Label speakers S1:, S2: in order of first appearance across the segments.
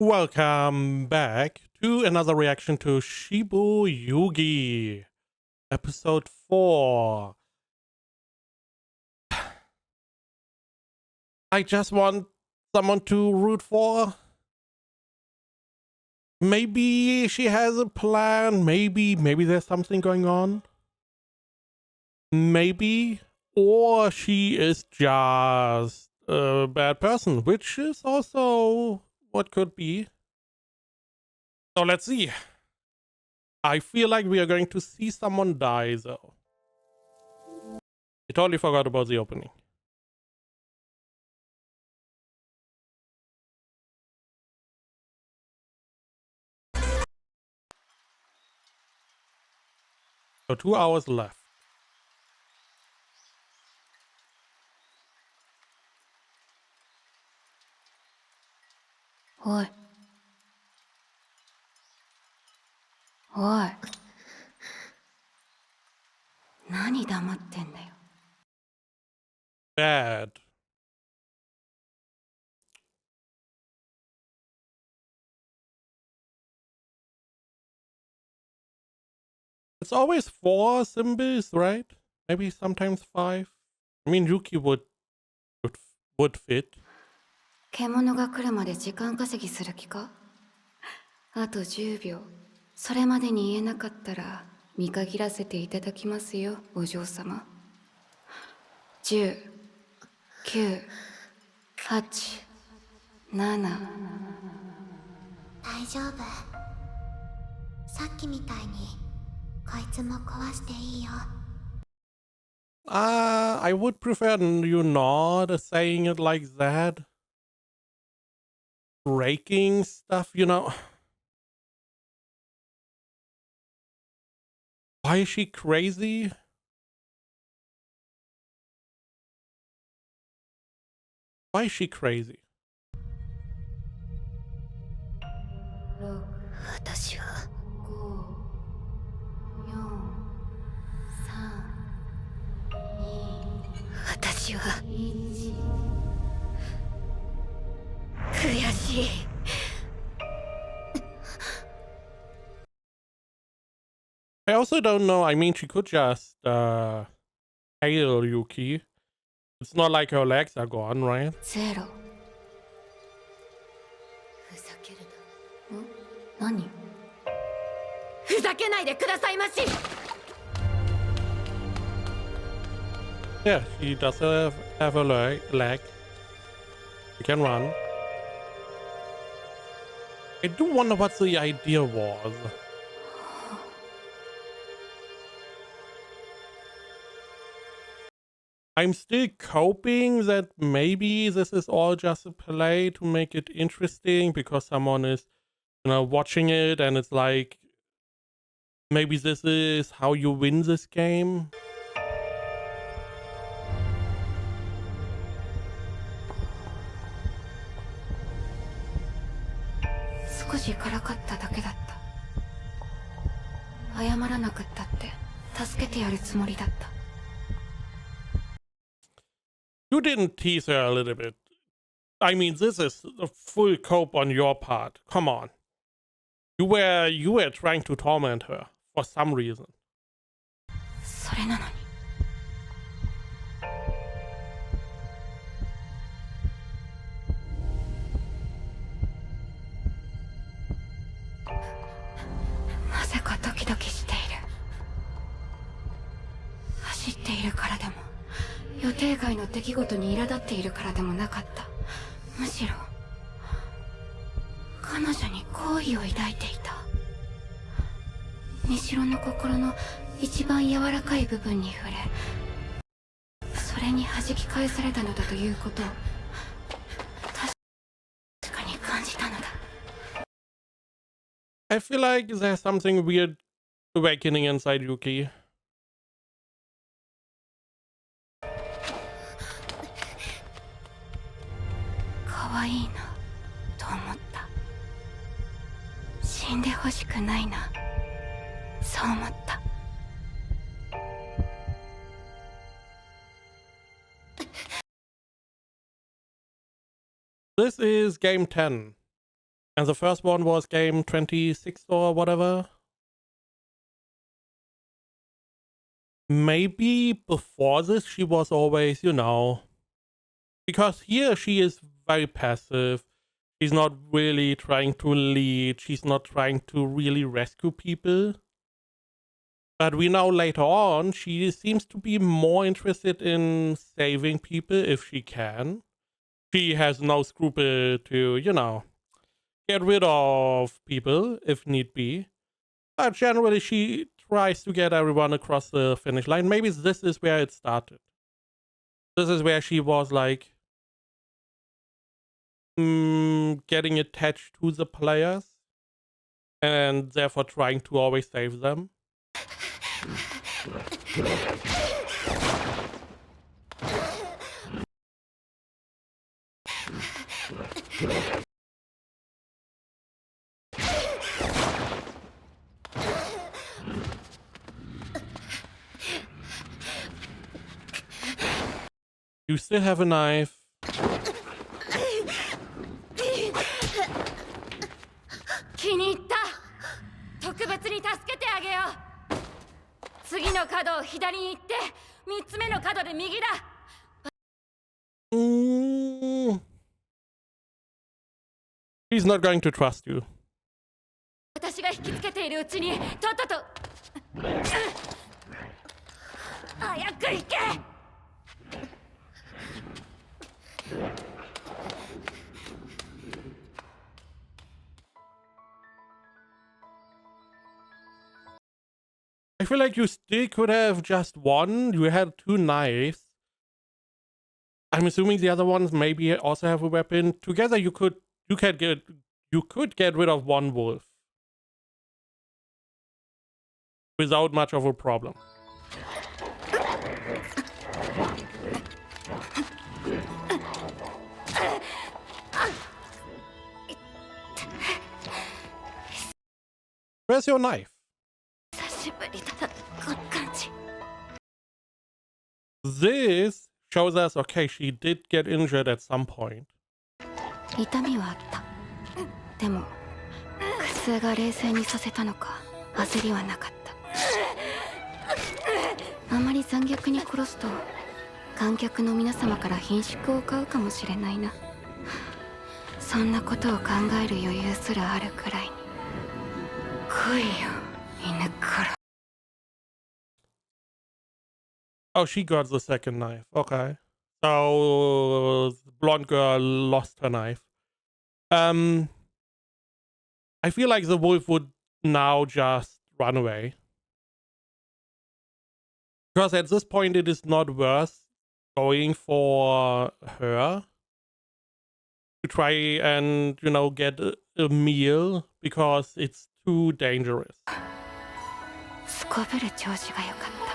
S1: Welcome back to another reaction to Shiboyugii, episode 4. I just want someone to root for. Maybe she has a plan. Maybe there's something going on. Maybe. Or she is just a bad person, which is also what could be. So let's see. I feel like we are going to see someone die, though. I totally forgot about the opening. So 2 hours left.
S2: Oi. Oi. 何黙ってんだよ。
S1: Bad. It's always 4 symbols, right? Maybe sometimes 5. I mean, Yuki would fit.
S2: 獣が来るまで時間稼ぎする気か？あと10秒。それまでに言えなかったら見限らせていただきますよ、お嬢様。10、9、8、7。
S3: 大丈夫。さっきみたいにこいつも壊していいよ。
S1: I would prefer you not saying it like that. Breaking stuff, you know. Why is she crazy? Why is she crazy?
S2: 私は5、4、3、2、私は1。悔しい。
S1: I also don't know. I mean, she could just hail Yuki. It's not like her legs are gone, right?
S2: ゼロ。ふざけるな。ん？何？ふざけないでくださいまし。
S1: Yeah, she does have a leg. She can run. I do wonder what the idea was. I'm still coping that maybe this is all just a play to make it interesting because someone is, watching it and it's like, maybe this is how you win this game. You didn't tease her a little bit. I mean, this is a full cope on your part. Come on. You were trying to torment her for some reason.
S2: それなのに。なぜかドキドキしている。走っているからでも、予定外の出来事に苛立っているからでもなかった。むしろ彼女に好意を抱いていた。虹色の心の一番柔らかい部分に触れ、それに弾き返されたのだということを確かに感じたのだ。
S1: I feel like there's something weird awakening inside Yuki.
S2: 可愛いなと思った。死んでほしくないな、そう思った。
S1: This is game 10. And the first one was game 26 or whatever. Maybe before this she was always, you know, because here she is very passive. She's not really trying to lead. She's not trying to really rescue people. But we know later on she seems to be more interested in saving people if she can. She has no scruple to, you know, get rid of people if need be. But generally she tries to get everyone across the finish line. Maybe this is where it started. This is where she was like getting attached to the players and therefore trying to always save them. You still have a knife.
S2: 気に入った。特別に助けてあげよう。次の角を左に行って、3つ目の角で右だ。
S1: He's not going to trust you.
S2: 私が引きつけているうちに、とっとと。早く行け。
S1: I feel like you still could have just one. You had 2 knives. I'm assuming the other ones maybe also have a weapon. Together you could get rid of one wolf without much of a problem. Where's your knife? This shows us, okay, she did get injured at some point.
S2: 痛みはあった。でも苦痛が冷静にさせたのか焦りはなかった。あまり残虐に殺すと観客の皆様から顰蹙を買うかもしれないな。そんなことを考える余裕すらあるくらいに。来いよ、犬から。
S1: Oh, she got the second knife. Okay. So the blonde girl lost her knife. I feel like the wolf would now just run away. Because at this point it is not worth going for her to try and, you know, get a meal because it's too dangerous.
S2: すこぶる調子が良かった。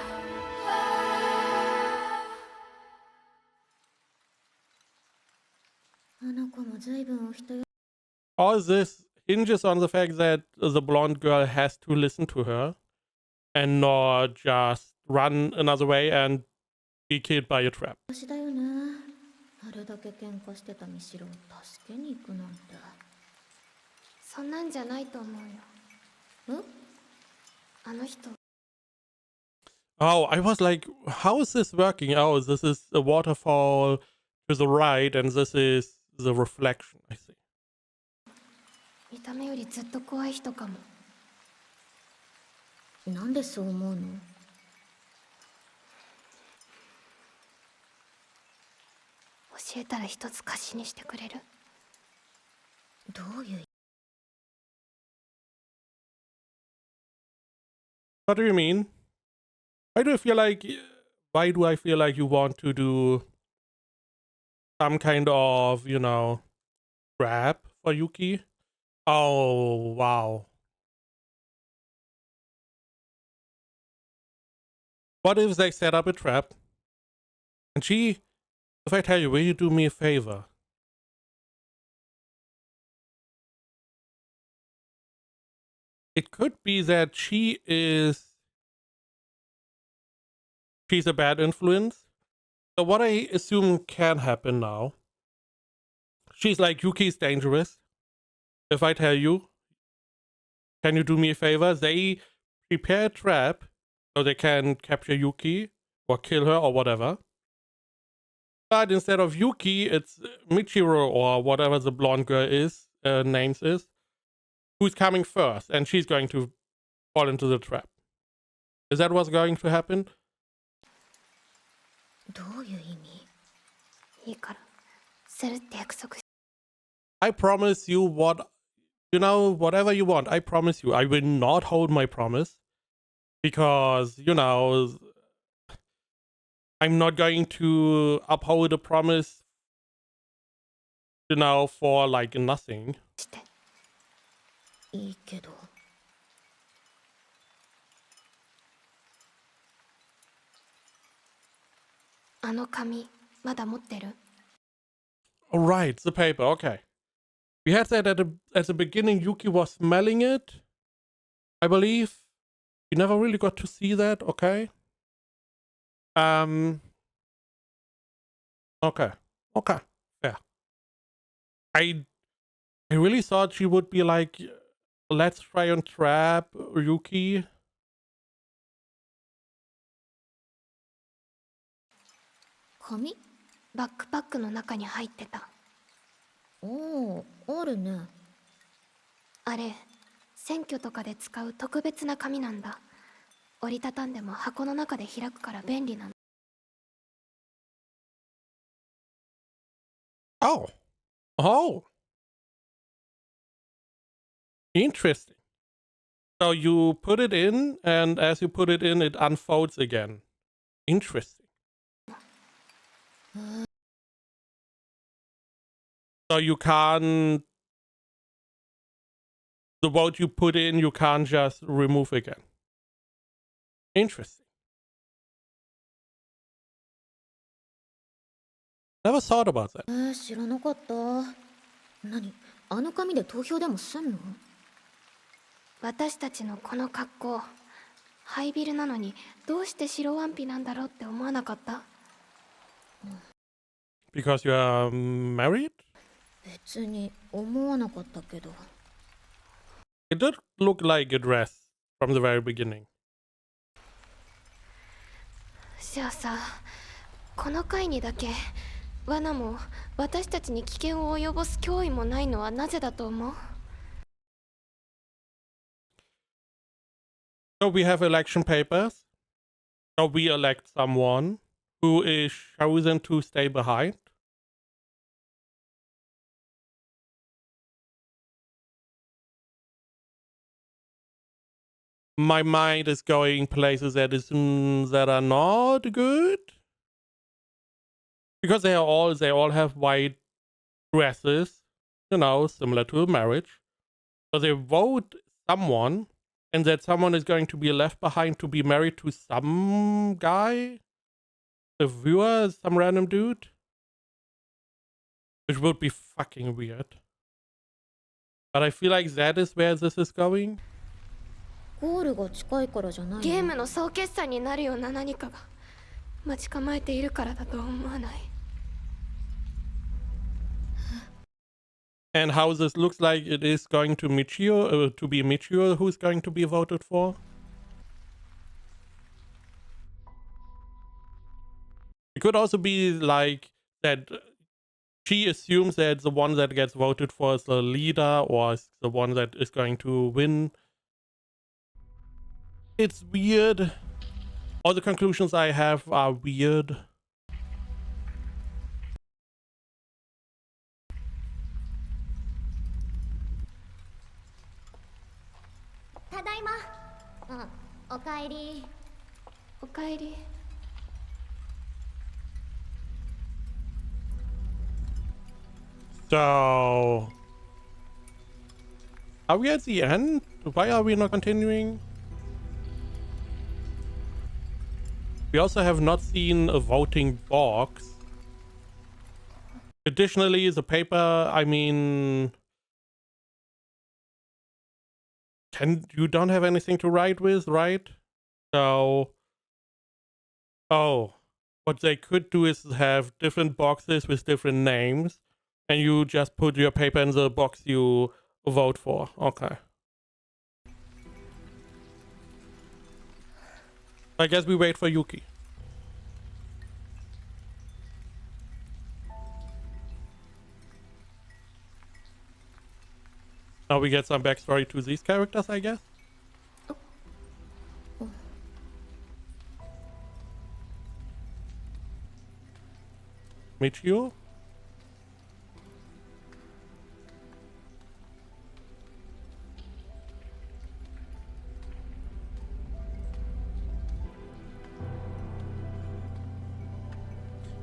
S1: All this hinges on the fact that the blonde girl has to listen to her and not just run another way and be killed by a trap.
S3: あれだけ喧嘩してたミシロを助けに行くなんて。
S2: そんなんじゃないと思うよ。あの人。
S1: Oh, I was like, how is this working? Oh, this is a waterfall to the right and this is the reflection, I see.
S2: 見た目よりずっと怖い人かも。
S3: なんでそう思うの？
S2: 教えたら一つ貸しにしてくれる？
S3: どういう？
S1: What do you mean? Why do I feel like you want to do some kind of, you know, trap for Yuki? Oh, wow. What if they set up a trap? And she, if I tell you, will you do me a favor? It could be that she's a bad influence. So what I assume can happen now, she's like, Yuki's dangerous. if I tell you, can you do me a favor? They prepare a trap so they can capture Yuki or kill her or whatever. But instead of Yuki, it's Michiro or whatever the blonde girl is, names is, who's coming first, and she's going to fall into the trap. Is that what's going to happen?
S3: どういう意味？
S2: いいからするって約束し
S1: I promise you whatever you want. I promise you. I will not hold my promise because, I'm not going to uphold a promise, for like nothing.
S3: ていいけど。あの紙まだ持ってる？
S1: All right, the paper. Okay. We had that at the beginning. Yuki was smelling it, I believe. We never really got to see that. Okay. Okay. Fair. I really thought she would be like, let's try and trap Yuki.
S3: 紙？バックパックの中に入ってた。おお、あるね。あれ、選挙とかで使う特別な紙なんだ。折りたたんでも箱の中で開くから便利なの。
S1: Oh. Interesting. So you put it in, and as you put it in, it unfolds again. Interesting. So you can't... The vote you put in, you can't just remove again. Interesting. Never thought about that.
S3: 知らなかった。何？あの紙で投票でもすんの？私たちのこの格好、ハイビルなのにどうして白ワンピなんだろうって思わなかった？
S1: Because you are married?
S3: 別に思わなかったけど。
S1: It did look like a dress from the very beginning.
S3: じゃあさ、この回にだけ罠も私たちに危険を及ぼす脅威もないのはなぜだと思う？
S1: So we have election papers. So we elect someone who is chosen to stay behind. My mind is going places that are not good. Because they all have white dresses, similar to a marriage. So they vote someone, and that someone is going to be left behind to be married to some guy, a viewer, some random dude, which would be fucking weird. But I feel like that is where this is going.
S3: ゴールが近いからじゃないの？ゲームの総決算になるような何かが待ち構えているからだと思わない？
S1: And how this looks like it is going to Michio, to be Michio who's going to be voted for. It could also be like that she assumes that the one that gets voted for is the leader or is the one that is going to win. It's weird. All the conclusions I have are weird.
S3: Tadaima. おかえり。おかえり。
S1: So, are we at the end? Why are we not continuing? We also have not seen a voting box. Additionally, the paper, I mean... You don't have anything to write with, right? So... Oh. What they could do is have different boxes with different names. And you just put your paper in the box you vote for. Okay. I guess we wait for Yuki. Now we get some backstory to these characters, I guess. Michio?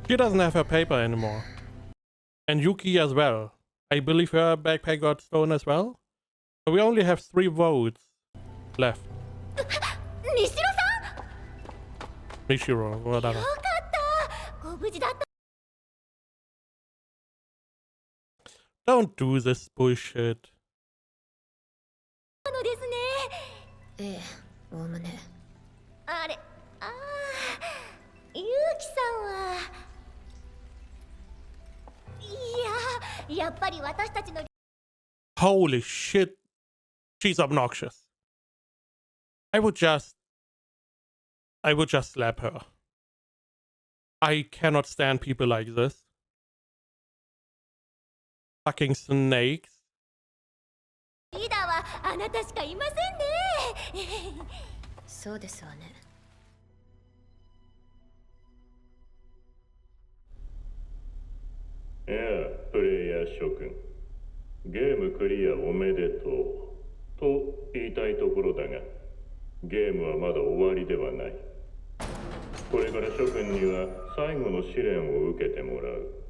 S1: She doesn't have her paper anymore. And Yuki as well. I believe her backpack got stolen as well. So we only have 3 votes left. Mishiro, whatever. Don't do this bullshit.
S3: ええ、おおむね。
S4: あれ、ああ、ゆうきさんは。いや、やっぱり私たちの。
S1: Holy shit. She's obnoxious. I would just slap her. I cannot stand people like this. Fucking snakes.
S4: リーダーはあなたしかいませんね。
S3: そうですわね。
S5: いや、プレイヤー諸君。ゲームクリアおめでとう。と言いたいところだが、ゲームはまだ終わりではない。これから諸君には最後の試練を受けてもらう。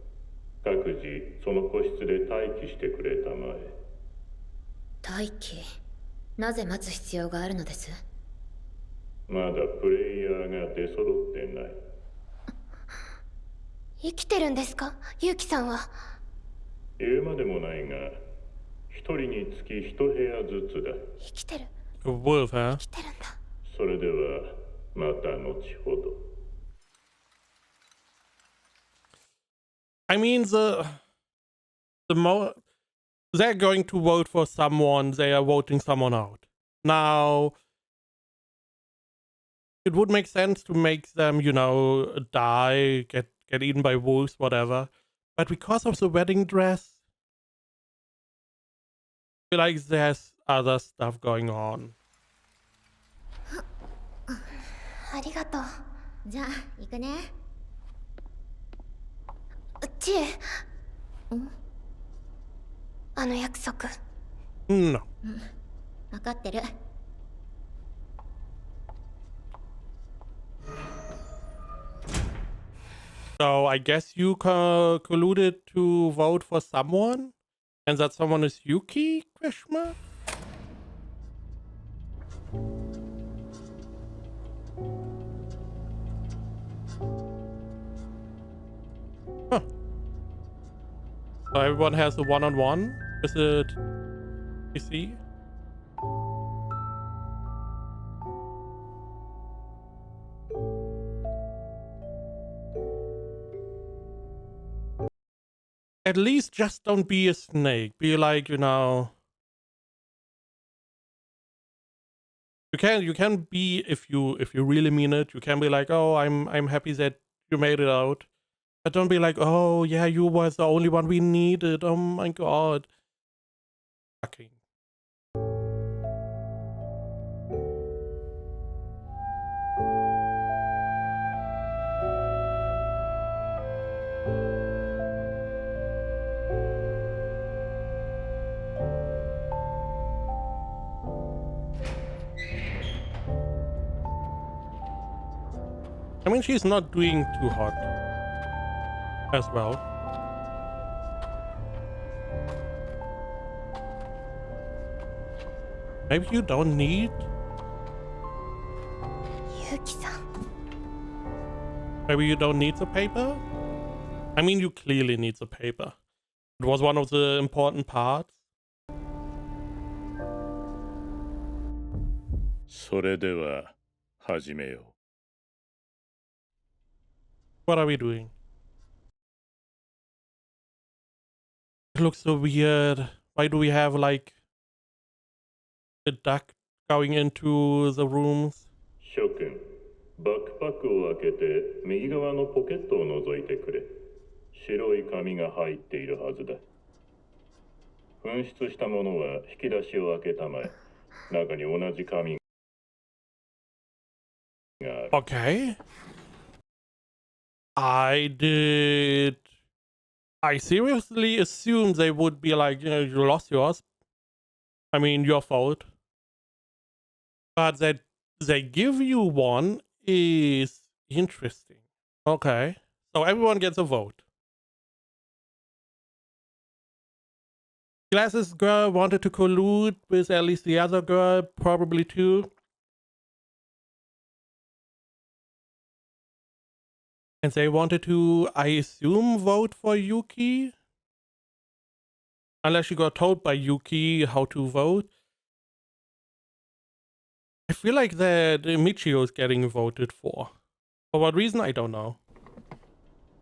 S5: 各自その個室で待機してくれたまえ。
S3: 待機。なぜ待つ必要があるのです？
S5: まだプレイヤーが出揃ってない。
S3: 生きてるんですか、ゆうきさんは。
S5: 言うまでもないが、一人につき一部屋ずつだ。
S3: 生きてる。
S1: Wolf, huh?
S3: 生きてるんだ。
S5: それではまた後ほど。
S1: I mean, they're going to vote for someone. They are voting someone out. Now, it would make sense to make them, you know, die, get eaten by wolves, whatever. But because of the wedding dress, I feel like there's other stuff going on.
S3: ありがとう。
S4: じゃあ行くね。
S3: ちえ。あの約束。
S1: No.
S4: 分かってる。
S1: So I guess you colluded to vote for someone, and that someone is Yuki? Question mark? Huh. So everyone has a one-on-one. Is it PC? At least just don't be a snake. Be like, you know, you can be, if you really mean it, you can be like, oh, I'm happy that you made it out. But don't be like, oh yeah, you was the only one we needed. Oh my god. Fucking. I mean, she's not doing too hot as well. Maybe you don't need.
S3: ゆうきさん。
S1: Maybe you don't need the paper? I mean, you clearly need the paper. It was one of the important parts.
S5: それでは始めよう。
S1: What are we doing? It looks so weird. Why do we have like the duck going into the rooms.
S5: 諸君、バックパックを開けて右側のポケットを覗いてくれ。白い紙が入っているはずだ。紛失したものは引き出しを開けたまえ。中に同じ紙がある。
S1: Okay. I seriously assumed they would be like, you know, you lost yours. I mean, your fault. But that they give you one is interesting. Okay. So everyone gets a vote. Glasses girl wanted to collude with at least the other girl, probably too. And they wanted to, I assume, vote for Yuki? Unless she got told by Yuki how to vote. I feel like that Michio is getting voted for. For what reason, I don't know.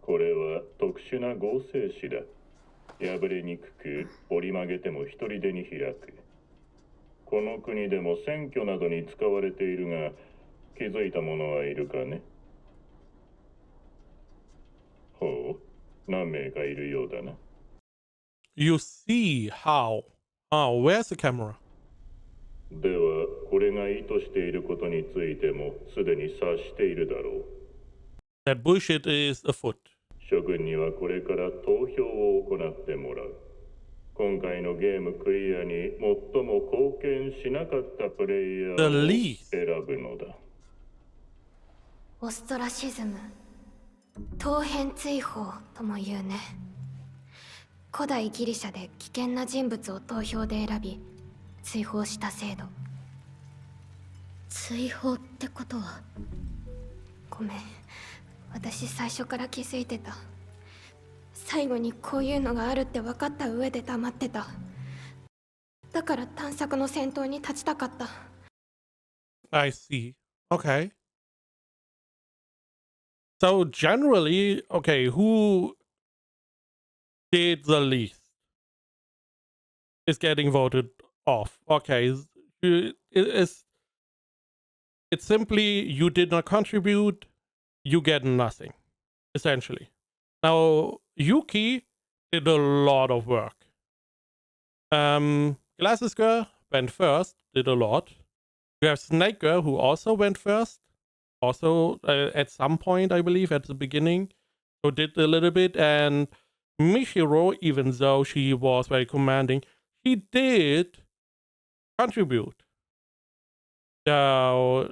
S5: これは特殊な合成紙だ。破れにくく、折り曲げても一人でに開く。この国でも選挙などに使われているが、気づいた者はいるかね？ほう、何名かいるようだな。
S1: You see how? Where's the camera?
S5: では、これが意図していることについてもすでに察しているだろう。
S1: That bullshit is afoot.
S5: 諸君にはこれから投票を行ってもらう。今回のゲームクリアに最も貢献しなかったプレイヤーを選ぶのだ。
S3: オストラシズム、陶片追放とも言うね。古代ギリシャで危険な人物を投票で選び追放した制度。
S2: 追放ってことは。
S3: ごめん、私最初から気づいてた。最後にこういうのがあるって分かった上で黙ってた。だから探索の先頭に立ちたかった。
S1: I see. Okay. So generally, okay, who did the least is getting voted off. Okay, it's simply you did not contribute, you get nothing, essentially. Now, Yuki did a lot of work. Glasses Girl went first, did a lot. You have Snake Girl, who also went first. Also, at some point, I believe, at the beginning. So did a little bit. And Michiro, even though she was very commanding, she did contribute. So,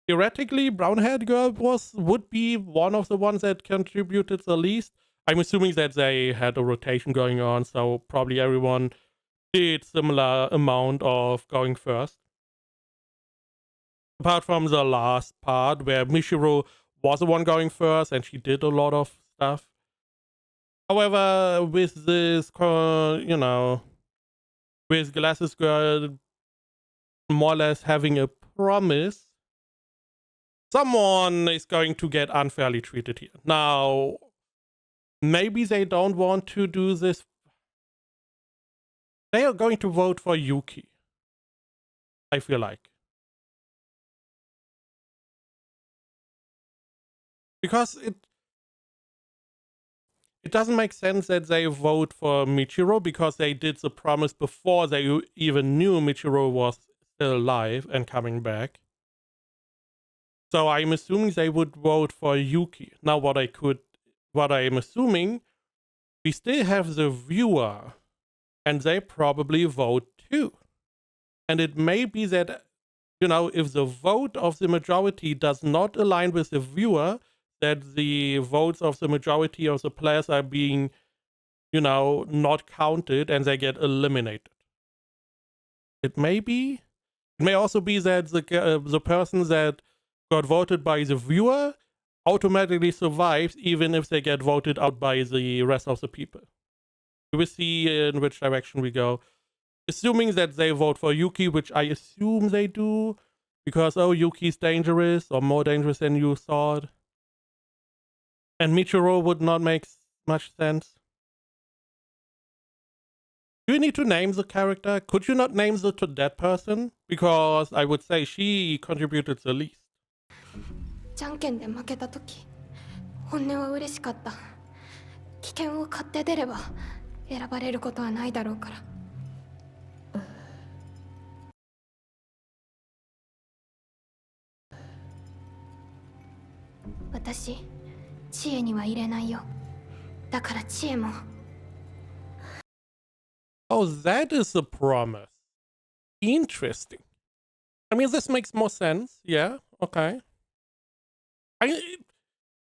S1: theoretically, Brown-haired Girl would be one of the ones that contributed the least. I'm assuming that they had a rotation going on, so probably everyone did similar amount of going first. Apart from the last part where Michiro was the one going first and she did a lot of stuff. However, with this, you know, with Glasses Girl more or less having a promise, someone is going to get unfairly treated here. Now, maybe they don't want to do this. They are going to vote for Yuki, I feel like. Because it doesn't make sense that they vote for Michiro, because they did the promise before they even knew Michiro was still alive and coming back. So I'm assuming they would vote for Yuki. Now what I'm assuming, we still have the viewer, and they probably vote too. And it may be that, you know, if the vote of the majority does not align with the viewer, that the votes of the majority of the players are being, you know, not counted and they get eliminated. It may be. It may also be that the person that got voted by the viewer automatically survives even if they get voted out by the rest of the people. We will see in which direction we go. Assuming that they vote for Yuki, which I assume they do, because, oh, Yuki's dangerous, or more dangerous than you thought. And Michiro would not make much sense. Do you need to name the character? Could you not name the that person? Because I would say she contributed the least.
S3: じゃんけんで負けた時本音は嬉しかった。危険を買って出れば選ばれることはないだろうから。私知恵には入れないよ。だから知恵も。
S1: Oh, that is the promise. Interesting. I mean, this makes more sense. Yeah, okay.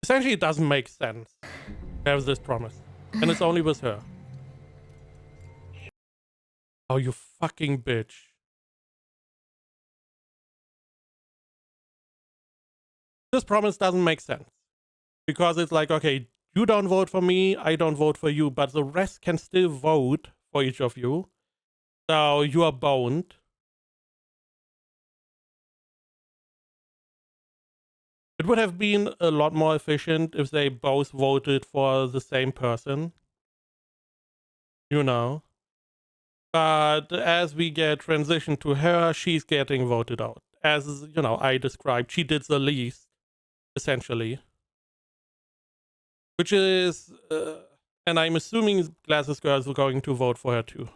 S1: Essentially, it doesn't make sense to have this promise. And it's only with her. Oh, you fucking bitch. This promise doesn't make sense. Because it's like, okay, you don't vote for me, I don't vote for you, but the rest can still vote for each of you. So you are bound. It would have been a lot more efficient if they both voted for the same person. You know. But as we get transitioned to her, she's getting voted out. As, you know, I described, she did the least, essentially. Which is, and I'm assuming Glasses Girls are going to vote for her too.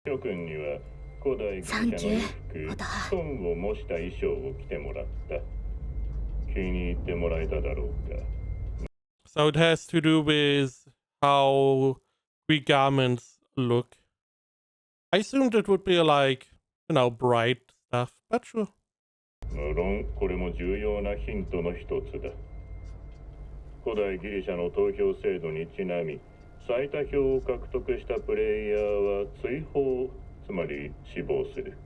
S5: 諸君には古代ギリシャの衣服トンを模した衣装を着てもらった。気に入ってもらえただろうか。
S1: So it has to do with how Greek garments look. I assumed it would be like, you know, bright stuff, but sure.
S5: 無論これも重要なヒントの一つだ。古代ギリシャの投票制度にちなみ、最多票を獲得したプレイヤーは追放、つまり死亡する。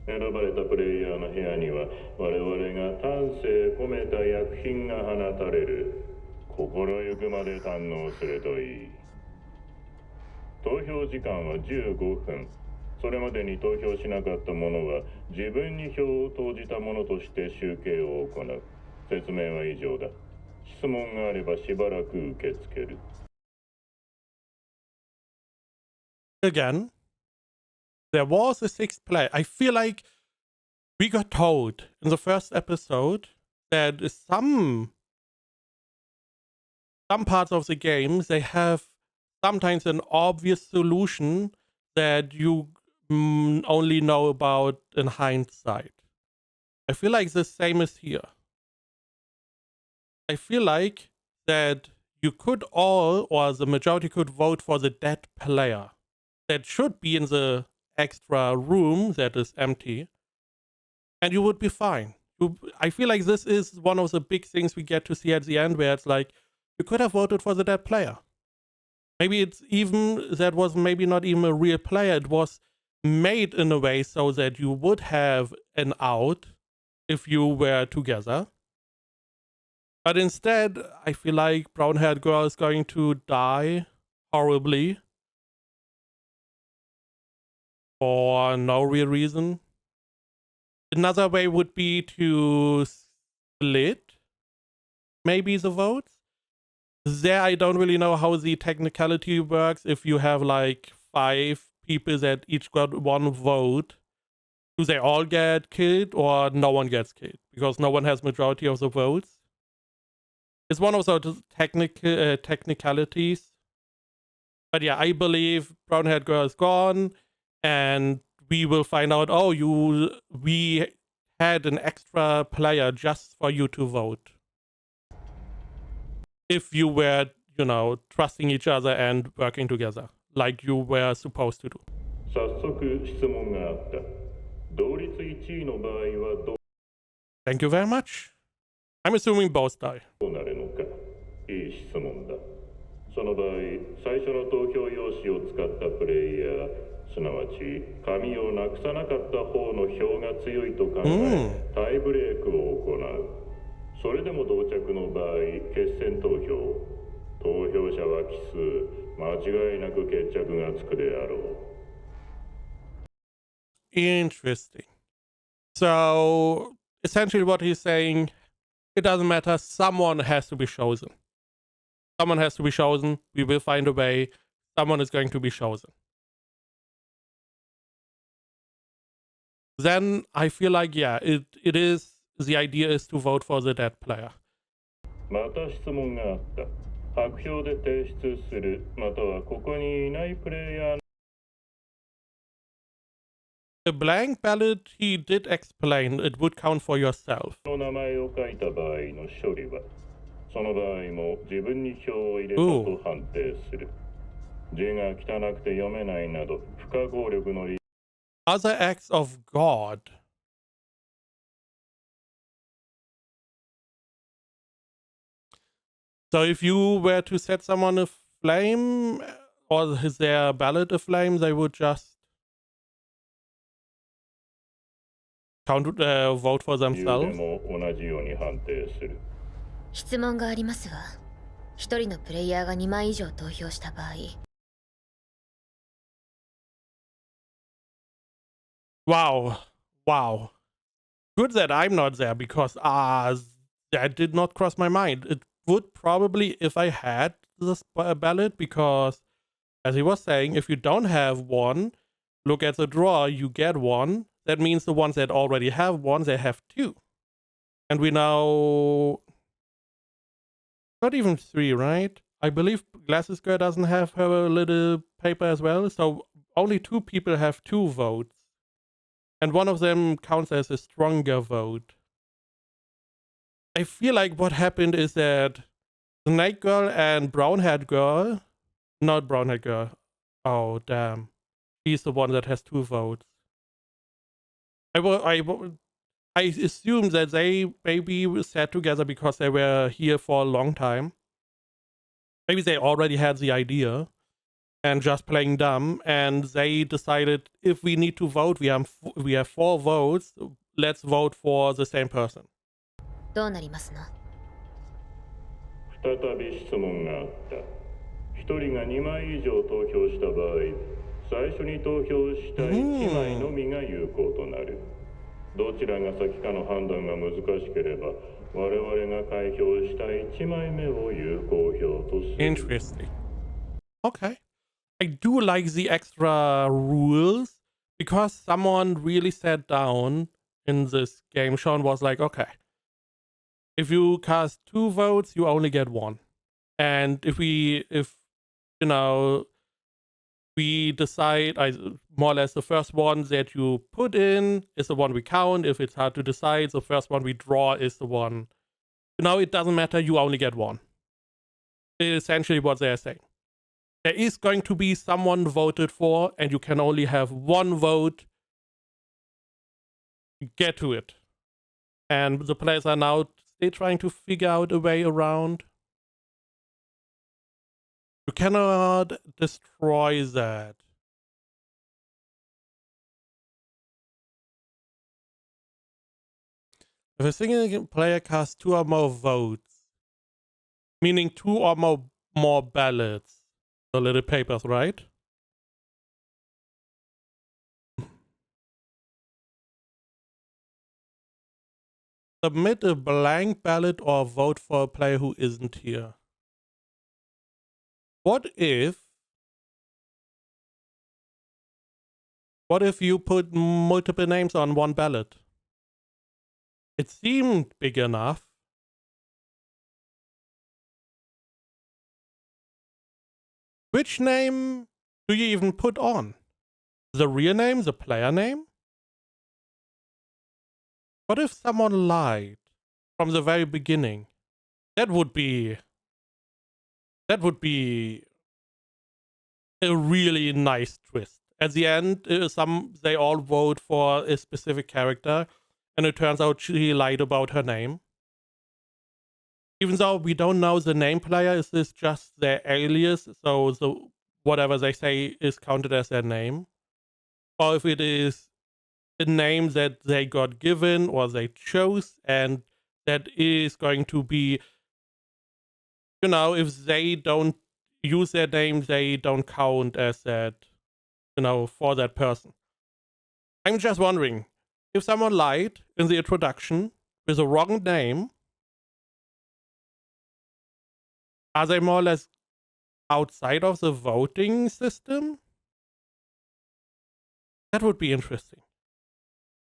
S5: 選ばれたプレイヤーの部屋には我々が丹精込めた薬品が放たれる。心ゆくまで堪能するといい。投票時間は15分。それまでに投票しなかった者は自分に票を投じた者として集計を行う。説明は以上だ。質問があればしばらく受け付ける。
S1: Again, there was a sixth player. I feel like we got told in the first episode that some parts of the game, they have sometimes an obvious solution that you only know about in hindsight. I feel like the same is here. I feel like that you could all, or the majority could vote for the dead player that should be in the extra room that is empty, and you would be fine. I feel like this is one of the big things we get to see at the end, where it's like, you could have voted for the dead player. Maybe it's even, that was maybe not even a real player, it was made in a way so that you would have an out if you were together. But instead, I feel like brown-haired girl is going to die horribly for no real reason. Another way would be to split maybe the votes. There, I don't really know how the technicality works. If you have like 5 people that each got 1 vote, do they all get killed or no one gets killed? Because no one has majority of the votes. It's one of those technicalities. But yeah, I believe brown-haired girl is gone, and we will find out, oh, we had an extra player just for you to vote. If you were, you know, trusting each other and working together, like you were supposed to do.
S5: 早速質問があった。同率1位の場合はど
S1: Thank you very much. I'm assuming both die.
S5: うなるのか。いい質問だ。その場合、最初の投票用紙を使ったプレイヤー、すなわち紙をなくさなかった方の票が強いと考え、タイブレークを行う。それでも同着の場合、決選投票。投票者は奇数、間違いなく決着がつくであろう。
S1: Interesting. So, essentially what he's saying, it doesn't matter, someone has to be chosen. Someone has to be chosen, we will find a way, someone is going to be chosen. then I feel like, yeah, it is, the idea is to vote for the dead player.
S5: また質問があった。白票で提出する、またはここにいないプレイヤー
S1: A blank ballot, he did explain, it would count for yourself.
S5: の名前を書いた場合の処理は、その場合も自分に票を入れたと判定する。字が汚くて読めないなど、不可抗力の理由
S1: Other acts of God. So if you were to set someone aflame, or their ballot aflame, they would just vote for
S5: で
S1: themselves.
S5: も同じように判定する。
S4: 質問がありますが、一人のプレイヤーが2枚以上投票した場合、
S1: Wow. Wow. Good that I'm not there, because that did not cross my mind. It would probably, if I had this ballot, because as he was saying, if you don't have one, look at the draw, you get one. That means the ones that already have one, they have two. And we now... Not even three, right? I believe Glasses Girl doesn't have her little paper as well, so only two people have two votes. And one of them counts as a stronger vote. I feel like what happened is that Snake Girl and Brown-Haired Girl... Not Brown-Haired Girl. Oh, damn. She's the one that has two votes. I assume that they maybe sat together because they were here for a long time. Maybe they already had the idea and just playing dumb, and they decided, if we need to vote, we have 4 votes, let's vote for the same person.
S4: どうなりますの？
S5: 再び質問があった。一人が2枚以上投票した場合、最初に投票した1枚のみが有効となる。どちらが先かの判断が難しければ、我々が開票した1枚目を有効票とする。
S1: Interesting. Okay. I do like the extra rules, because someone really sat down in this game show and was like, okay, if you cast 2 votes, you only get 1. And if we decide, more or less the first one that you put in is the one we count. If it's hard to decide, the first one we draw is the one. It doesn't matter, you only get 1. It's essentially what they're saying. There is going to be someone voted for, and you can only have 1 vote. Get to it. And the players are now still trying to figure out a way around. You cannot destroy that. If a single player casts 2 or more votes, meaning 2 or more ballots, the little papers, right? Submit a blank ballot or vote for a player who isn't here. What if you put multiple names on one ballot? It seemed big enough. Which name do you even put on? The real name, the player name? What if someone lied from the very beginning? That would be a really nice twist. At the end, they all vote for a specific character, and it turns out she lied about her name. Even though we don't know the name player, is this just their alias? So whatever they say is counted as their name? Or if it is a name that they got given or they chose, and that is going to be, if they don't use their name, they don't count as that, for that person. I'm just wondering, if someone lied in the introduction with a wrong name, are they more or less outside of the voting system? That would be interesting.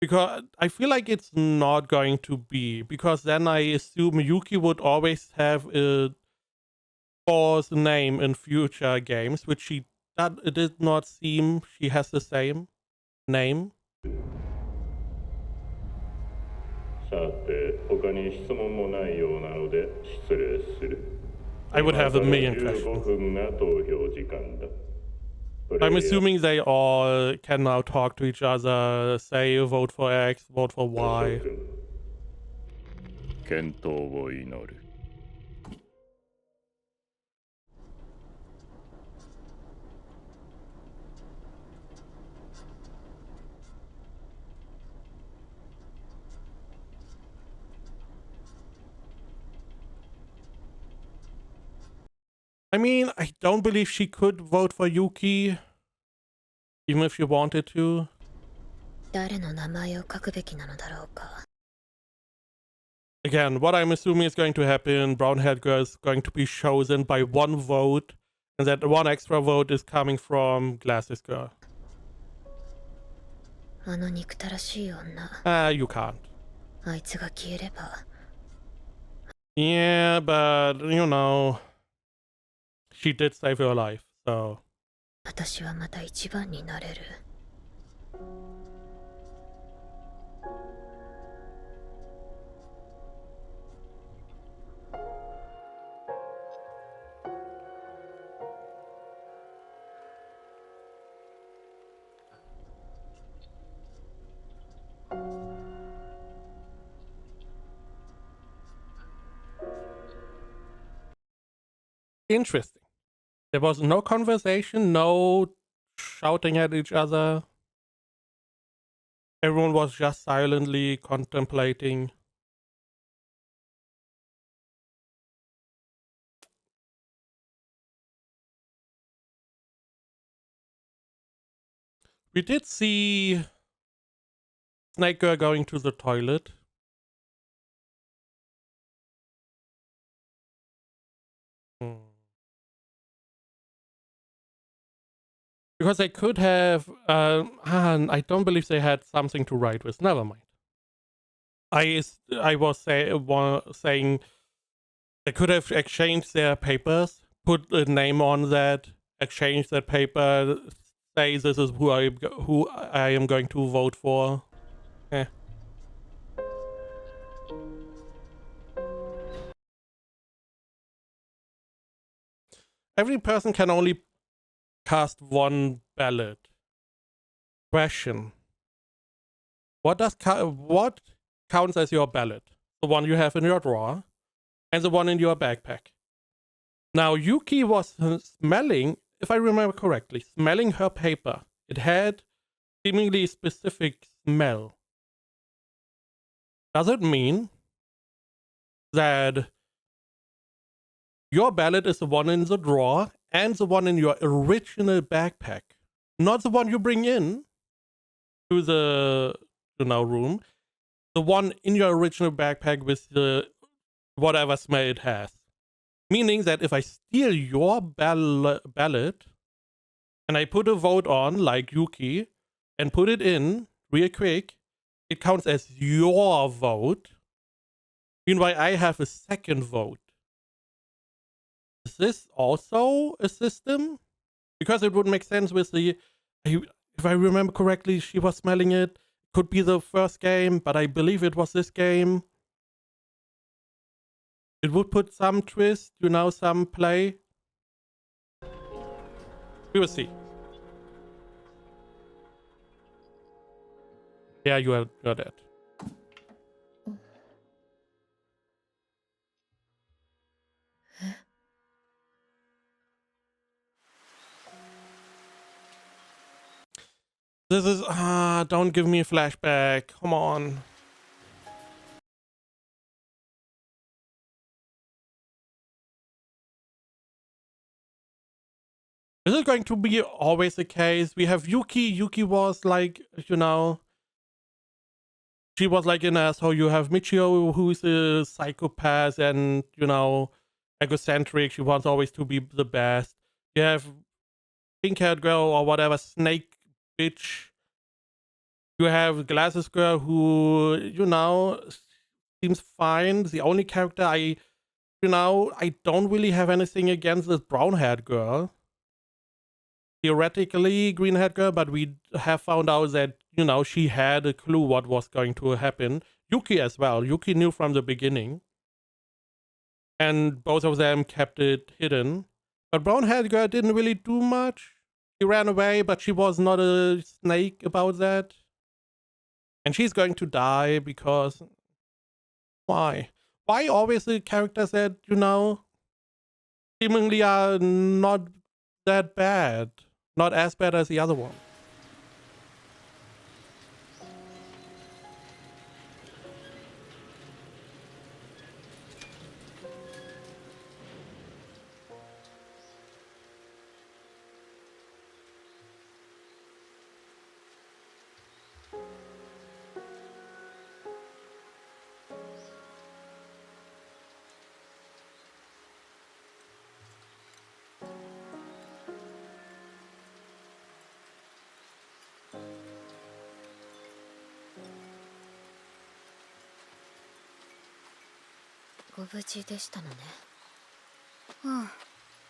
S1: Because I feel like it's not going to be, because then I assume Yuki would always have a false name in future games, which it did not seem she has the same name.
S5: さて、他に質問もないようなので失礼する。
S1: I would have a million
S5: 今から
S1: questions.
S5: 15分が投票時間だ。
S1: I'm assuming they all can now talk to each other, say vote for X, vote for Y.
S5: 健闘を祈る。
S1: I mean, I don't believe she could vote for Yuki, even if she wanted to.
S3: 誰の名前を書くべきなのだろうか。
S1: Again, what I'm assuming is going to happen, brown-haired girl is going to be chosen by one vote, and that one extra vote is coming from glasses girl.
S3: あの憎たらしい女。
S1: You can't.
S3: あいつが消えれば。
S1: Yeah, but, you know, she did save her life, so...
S3: 私はまた一番になれる。 Interesting. There was no conversation, no shouting at each other. Everyone was just silently contemplating. We did see Snake Girl going to the toilet. Because they could have, I don't believe they had something to write with. Never mind. I was saying they could have exchanged their papers, put a name on that, exchange that paper, say this is who I am going to vote for. Eh. Every person can only cast one ballot. Question: what counts as your ballot? The one you have in your drawer, and the one in your backpack. Now Yuki was smelling, if I remember correctly, smelling her paper. It had seemingly specific smell. Does it mean that your ballot is the one in the drawer and the one in your original backpack, not the one you bring in to the room, the one in your original backpack with the whatever smell it has? Meaning that if I steal your ballot and I put a vote on, like Yuki, and put it in real quick, it counts as your vote. Meanwhile, I have a second vote. Is this also a system? Because it would make sense with the... If I remember correctly, she was smelling it. Could be the first game, but I believe it was this game. It would put some twist, some play. We will see. Yeah, you're dead. This is... don't give me a flashback. Come on. Is it going to be always the case? We have Yuki. Yuki was like, she was like an asshole. You have Michio, who's a psychopath and, egocentric. She wants always to be the best. You have pink-haired girl or whatever, snake bitch.
S1: You have Glasses Girl who, seems fine. The only character I don't really have anything against this brown-haired girl. Theoretically, green-haired girl, but we have found out that, she had a clue what was going to happen. Yuki as well. Yuki knew from the beginning. And both of them kept it hidden. But brown-haired girl didn't really do much. She ran away, but she was not a snake about that. And she's going to die because... Why? Why always the characters that, seemingly are not that bad? Not as bad as the other one.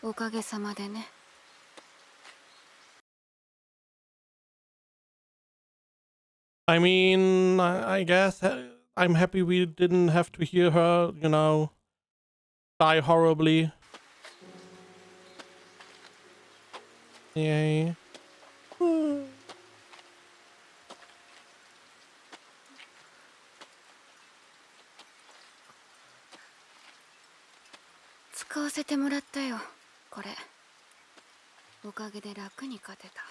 S2: おかげさまでね。
S1: I mean, I guess I'm happy we didn't have to hear her, die horribly. Yay.
S2: 使わせてもらったよ、これ。おかげで楽に勝てた。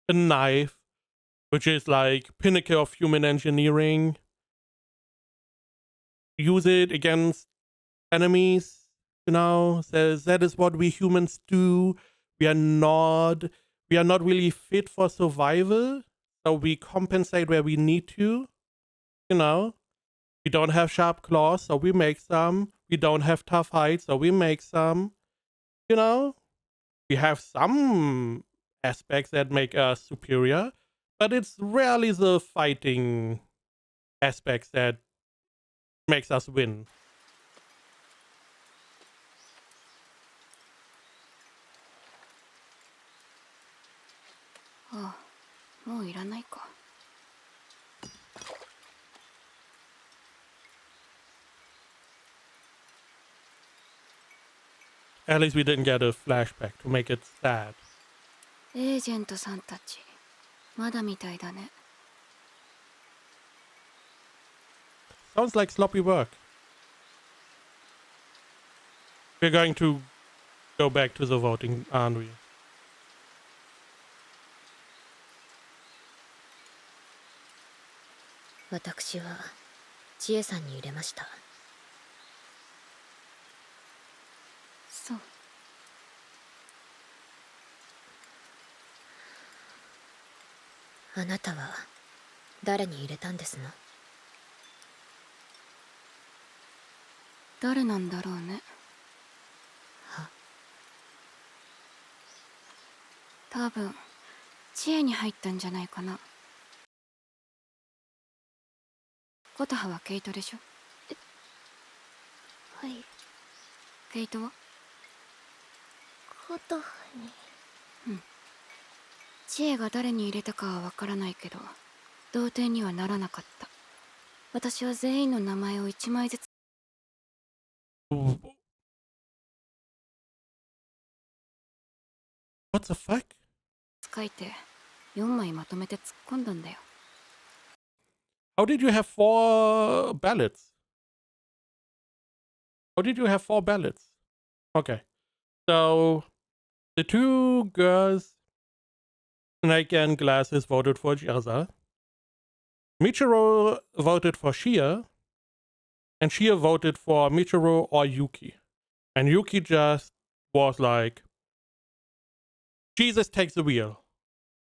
S1: A knife, which is like pinnacle of human engineering. Use it against enemies, says that is what we humans do. We are not really fit for survival, so we compensate where we need to. We don't have sharp claws, so we make some. We don't have tough hides, so we make some. We have some aspects that make us superior, but it's rarely the fighting aspects that makes us win.
S2: Oh, もういらないか。
S1: At least we didn't get a flashback to make it sad.
S2: エージェントさんたち、まだみたいだね。
S1: Sounds like sloppy work. We're going to go back to the voting, aren't we?
S6: 私は千恵さんに入れました。
S2: そう。
S6: あなたは誰に入れたんですの？
S2: 誰なんだろうね。
S6: は？
S2: 多分知恵に入ったんじゃないかな。コタハはケイトでしょ？
S3: はい。
S2: ケイトは？
S3: コタハに。
S2: うん。知恵が誰に入れたかはわからないけど、同点にはならなかった。私は全員の名前を1枚ずつ。
S1: What the fuck?
S2: 書いて4枚まとめて突っ込んだんだよ。
S1: How did you have 4 ballots? How did you have 4 ballots? Okay. So, the 2 girls, Snake and Glasses, voted for Jirza. Michiro voted for Shia. And Shia voted for Michiro or Yuki. And Yuki just was like, Jesus takes the wheel.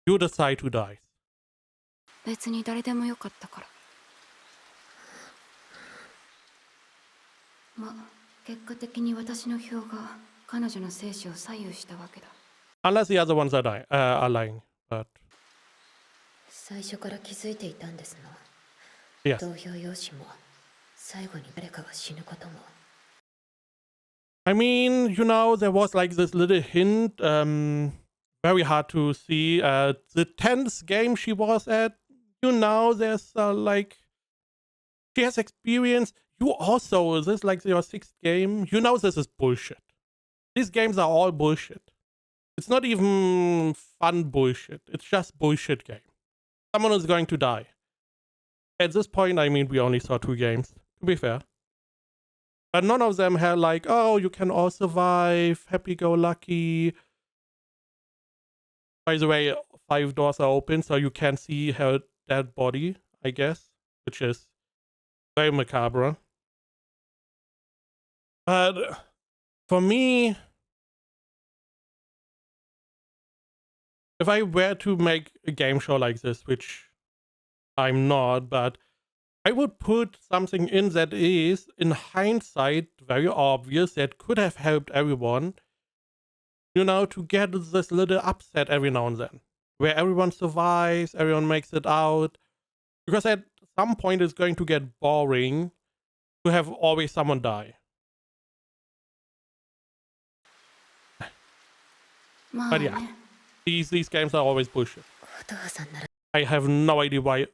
S1: You decide who dies.
S2: 別に誰でもよかったから。まあ、結果的に私の票が彼女の生死を左右したわけだ。
S1: Unless the other ones are lying. But
S6: 最初から気づいていたんですの。
S1: Yes.
S6: 投票用紙も最後に誰かが死ぬことも。
S1: I mean, you know, there was like this little hint, very hard to see. The 10th game she was at, you know, there's like, she has experience. You also, is this like your 6th game? You know, this is bullshit. These games are all bullshit. It's not even fun bullshit. It's just bullshit game. Someone is going to die. At this point, I mean, we only saw 2 games, to be fair. But none of them had like, oh, you can all survive, happy-go-lucky. By the way, 5 doors are open, so you can see her dead body, I guess, which is very macabre. But for me, if I were to make a game show like this, which I'm not, but I would put something in that is, in hindsight, very obvious, that could have helped everyone, you know, to get this little upset every now and then, where everyone survives, everyone makes it out, because at some point it's going to get boring to have always someone die. But yeah, these games are always bullshit.
S6: お父さんなら
S1: I have no idea why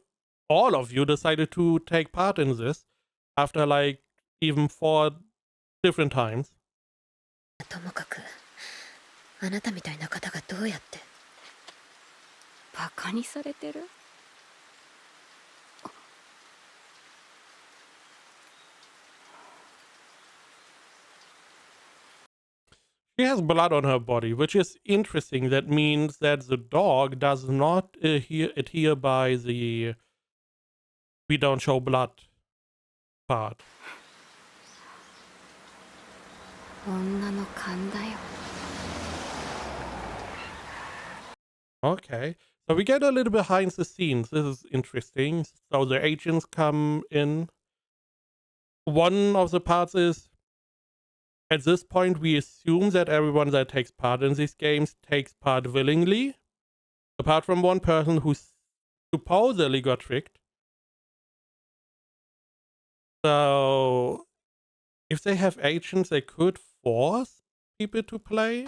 S1: all of you decided to take part in this after like even 4 different times.
S6: ともかくあなたみたいな方がどうやって。
S2: バカにされてる？
S1: She has blood on her body, which is interesting. That means that the dog does not adhere by the we don't show blood part.
S2: 女の勘だよ。
S1: Okay, so we get a little behind the scenes. This is interesting. So the agents come in. One of the parts is, at this point, we assume that everyone that takes part in these games takes part willingly, apart from one person who supposedly got tricked. So, if they have agents, they could force people to play.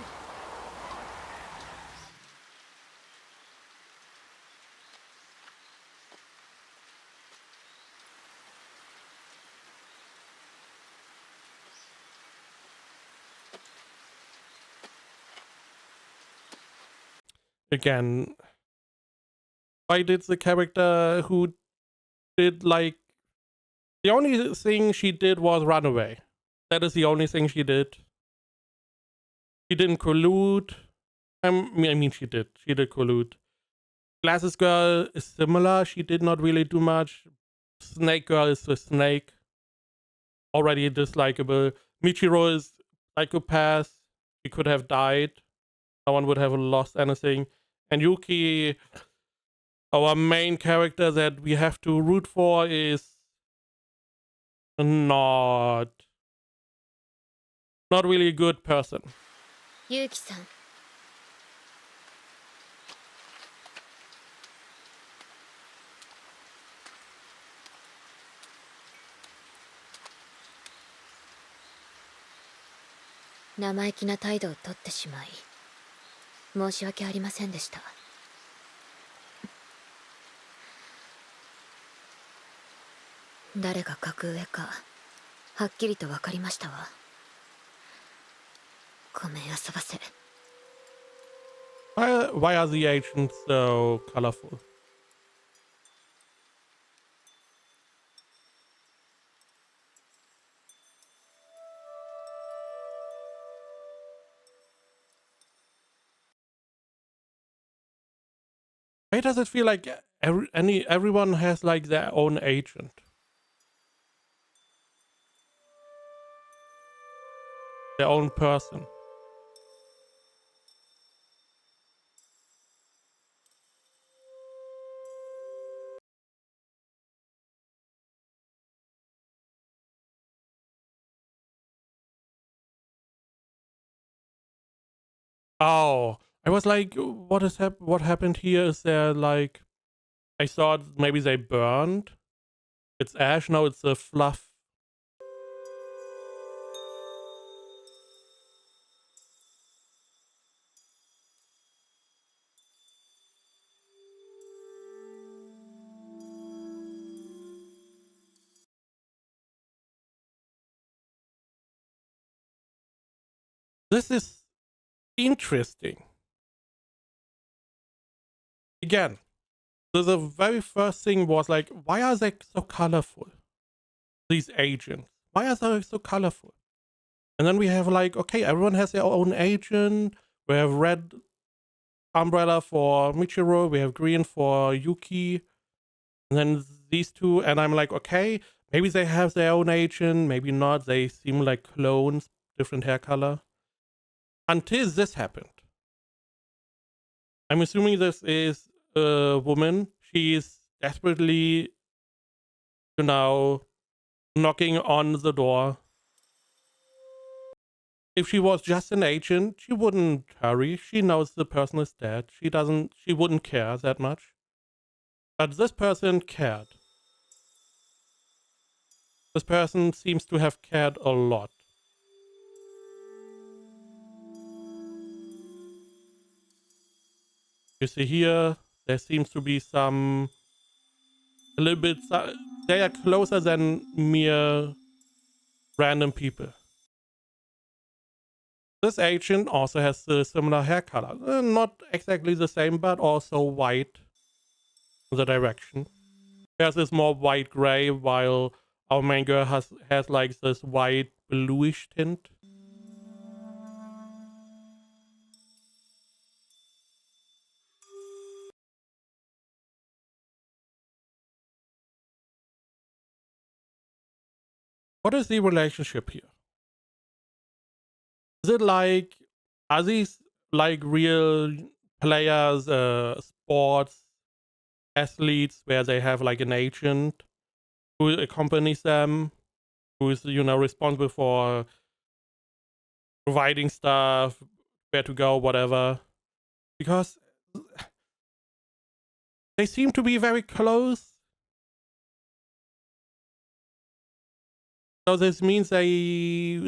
S1: Again, why did the character who did like the only thing she did was run away? That is the only thing she did. She didn't collude. I mean, she did. She did collude. Glasses Girl is similar. She did not really do much. Snake Girl is the snake. Already dislikable. Michiro is psychopath. She could have died. No one would have lost anything. And Yuki, our main character that we have to root for, is not really a good person.
S6: ゆうきさん。生意気な態度をとってしまい申し訳ありませんでした。誰が格上かはっきりと分かりましたわ。ごめん遊ばせ。
S1: Why are the agents so colorful? Why does it feel like everyone has like their own agent? Their own person. Oh, I was like, what happened here? Is there like I thought maybe they burned. It's ash, no, it's a fluff. This is interesting. Again, the very first thing was like, why are they so colorful? These agents. Why are they so colorful? And then we have like, okay, everyone has their own agent. We have red umbrella for Michiro. We have green for Yuki. And then these two. And I'm like, okay, maybe they have their own agent. Maybe not. They seem like clones, different hair color. Until this happened. I'm assuming this is a woman. She is desperately, knocking on the door. If she was just an agent, she wouldn't hurry. She knows the person is dead. She wouldn't care that much. But this person cared. This person seems to have cared a lot. You see here, there seems to be a little bit, they are closer than mere random people. This agent also has a similar hair color. Not exactly the same, but also white in the direction. Theirs is more white gray, while our main girl has like this white bluish tint. What is the relationship here? Is it like, are these like real players, sports athletes, where they have like an agent who accompanies them, who is, responsible for providing stuff, where to go, whatever? Because they seem to be very close. So this means they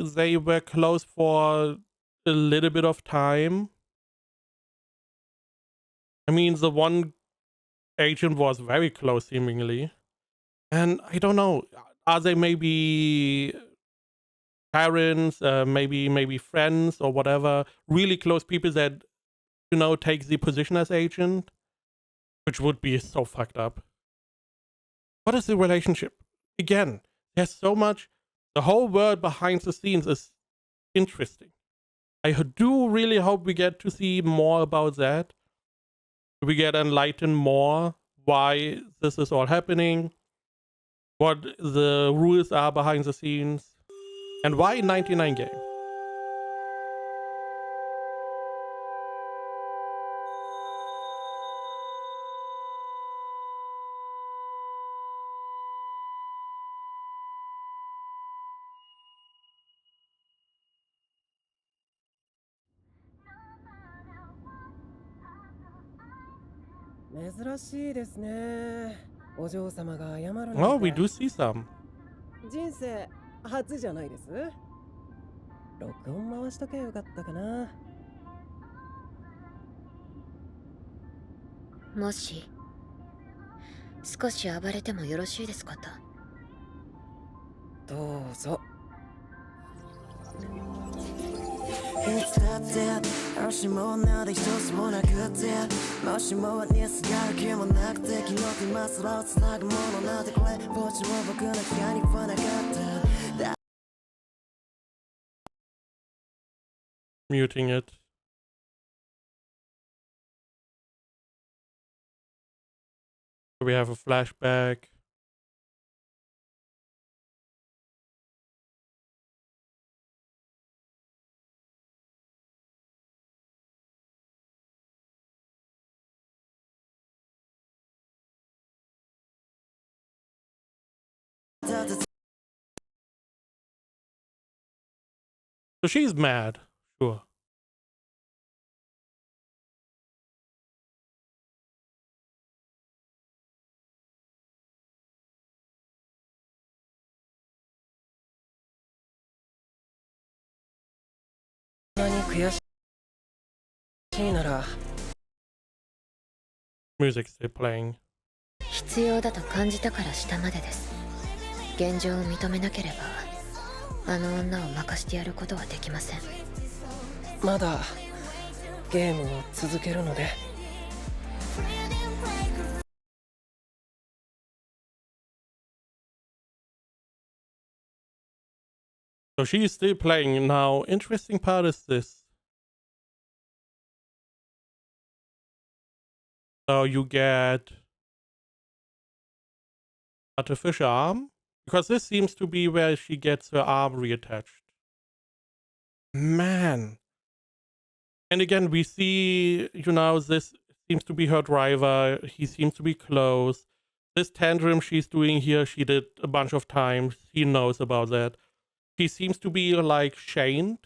S1: were close for a little bit of time. I mean, the one agent was very close seemingly. And I don't know, are they maybe parents, maybe friends or whatever, really close people that, take the position as agent? Which would be so fucked up. What is the relationship? Again, there's so much. The whole world behind the scenes is interesting. I do really hope we get to see more about that. We get enlightened more why this is all happening, what the rules are behind the scenes, and why 99 game. Oh, we do see some.
S7: 人生初じゃないです。録音回しとけばよかったかな。
S6: もし少し暴れてもよろしいですかと。
S7: どうぞ。
S8: いつだってもしもなど一つもなくて、もしもにすがる気もなくて、昨日と今空をつなぐものなんてこれ墓地も僕の部屋にはなかった。
S1: Muting it. We have a flashback. So she's mad, sure.
S7: 悔しいなら
S1: Music still playing.
S6: 必要だと感じたからしたまでです。現状を認めなければあの女を任してやることはできません。
S7: まだゲームを続けるので
S1: So she is still playing. Now, interesting part is this. So you get artificial arm, because this seems to be where she gets her arm reattached. Man. And again, we see, you know, this seems to be her driver. He seems to be close. This tantrum she's doing here, she did a bunch of times. He knows about that. She seems to be like chained.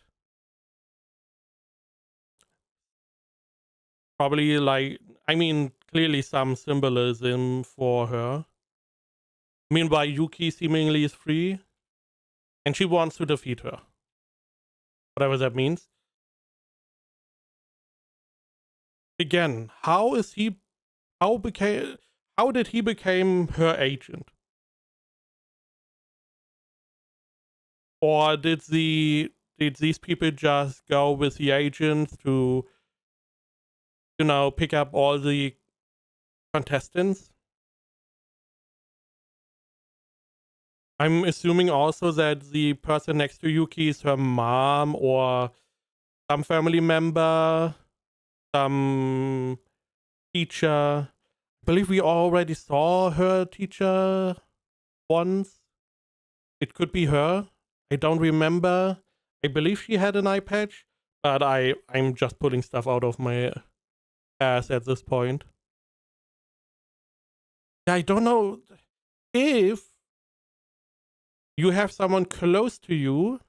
S1: Probably like, I mean, clearly some symbolism for her. Meanwhile, Yuki seemingly is free. And she wants to defeat her. Whatever that means. Again, how did he become her agent? Or did these people just go with the agent to, you know, pick up all the contestants? I'm assuming also that the person next to Yuki is her mom or some family member, some teacher. I believe we already saw her teacher once. It could be her. I don't remember. I believe she had an eye patch, but I'm just pulling stuff out of my ass at this point. I don't know if you have someone close to you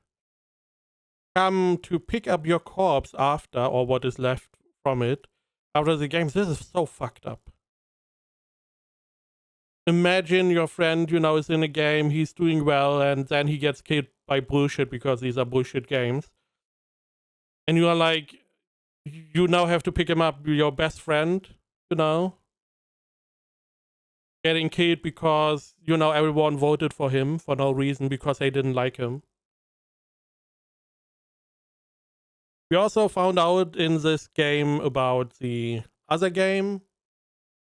S1: come to pick up your corpse after, or what is left from it, after the games. This is so fucked up. Imagine your friend, you know, is in a game, he's doing well, and then he gets killed by bullshit because these are bullshit games. And you are like, you now have to pick him up, your best friend, you know, getting killed because, you know, everyone voted for him for no reason because they didn't like him. We also found out in this game about the other game.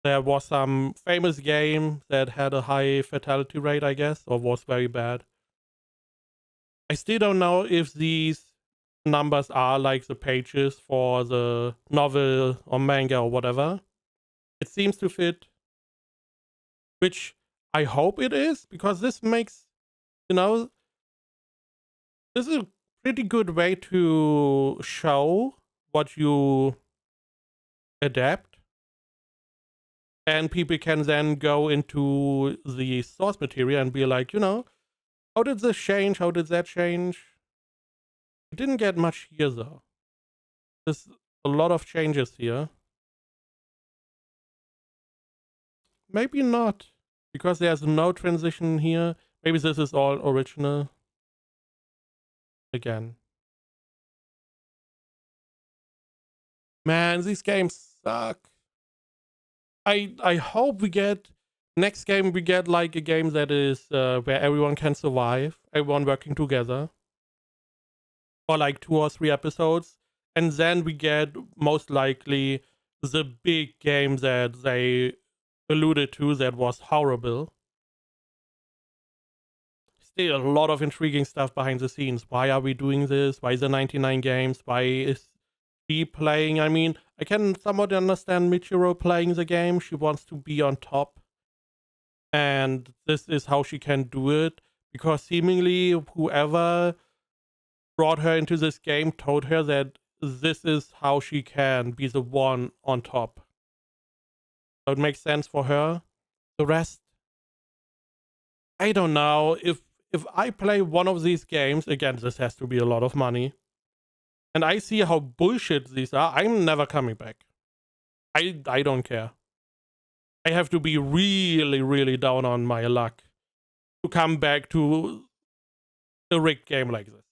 S1: There was some famous game that had a high fatality rate, I guess, or was very bad. I still don't know if these numbers are like the pages for the novel or manga or whatever. It seems to fit, which I hope it is, because this makes, you know, this is a pretty good way to show what you adapt. And people can then go into the source material and be like, you know, how did this change? How did that change? We didn't get much here, though. There's a lot of changes here. Maybe not, because there's no transition here. Maybe this is all original. Again. Man, these games suck. I hope we get next game, we get like a game that is where everyone can survive, everyone working together for like 2 or 3 episodes, and then we get most likely the big game that they alluded to that was horrible. Still a lot of intriguing stuff behind the scenes. Why are we doing this? Why is there 99 games? Why is she playing? I mean, I can somewhat understand Michiro playing the game. She wants to be on top. And this is how she can do it. Because seemingly whoever brought her into this game told her that this is how she can be the one on top. So it makes sense for her. The rest, I don't know. If I play one of these games, again, this has to be a lot of money, and I see how bullshit these are, I'm never coming back. I don't care. I have to be really, really down on my luck to come back to a rigged game like this.